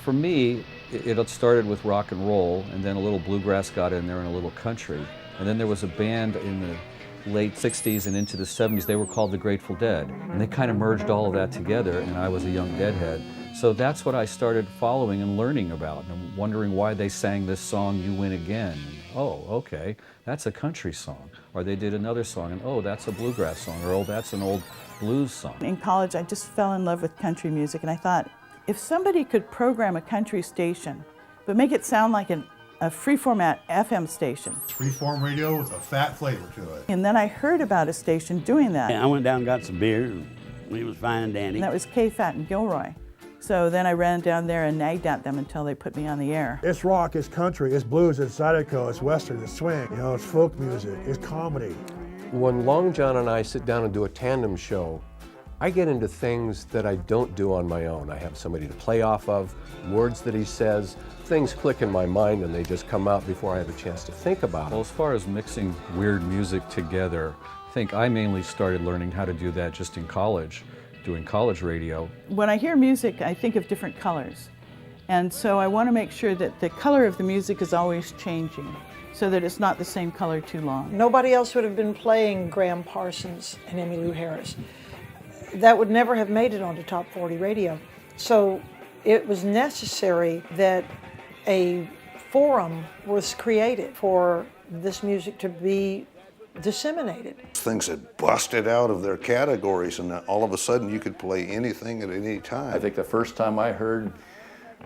for me, it started with rock and roll, and then a little bluegrass got in there and a little country. And then there was a band in the late 60s and into the 70s, they were called the Grateful Dead. And they kind of merged all of that together, and I was a young Deadhead. So that's what I started following and learning about, and wondering why they sang this song, You Win Again. Oh, okay, that's a country song. Or they did another song, and oh, that's a bluegrass song, or oh, that's an old blues song. In college, I just fell in love with country music, and I thought, if somebody could program a country station, but make it sound like a free-format FM station. It's free-form radio with a fat flavor to it. And then I heard about a station doing that. I went down and got some beer, and it was fine and dandy. And that was K-Fat and Gilroy. So then I ran down there and nagged at them until they put me on the air. It's rock, it's country, it's blues, it's zydeco, it's western, it's swing, it's folk music, it's comedy. When Long John and I sit down and do a tandem show, I get into things that I don't do on my own. I have somebody to play off of, words that he says, things click in my mind and they just come out before I have a chance to think about it. Well, as far as mixing weird music together, I think I mainly started learning how to do that just in college, doing college radio. When I hear music, I think of different colors. And so I want to make sure that the color of the music is always changing, so that it's not the same color too long. Nobody else would have been playing Graham Parsons and Emmylou Harris. That would never have made it onto Top 40 radio. So it was necessary that a forum was created for this music to be disseminated. Things had busted out of their categories, and all of a sudden you could play anything at any time. I think the first time I heard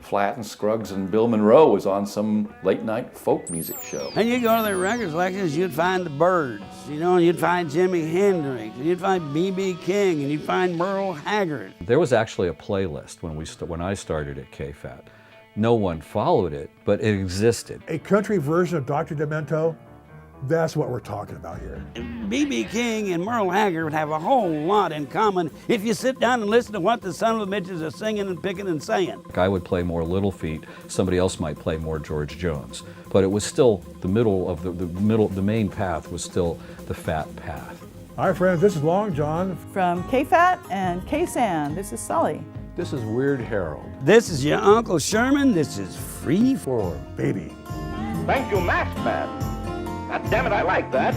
Flatt and Scruggs and Bill Monroe was on some late night folk music show. And you go to their record selections, you'd find the Byrds, and you'd find Jimi Hendrix, and you'd find B.B. King, and you'd find Merle Haggard. There was actually a playlist when I started at K-Fat. No one followed it, but it existed. A country version of Dr. Demento, that's what we're talking about here. B.B. King and Merle Haggard would have a whole lot in common if you sit down and listen to what the son of the bitches are singing and picking and saying. I would play more Little Feat, somebody else might play more George Jones, but it was still the middle of the main path was still the fat path. Hi friends, this is Long John. From K-Fat and K-San, this is Sully. This is Weird Harold. This is your Unkle Sherman. This is Freeform, baby. Thank you, Masked Man. God damn it, I like that.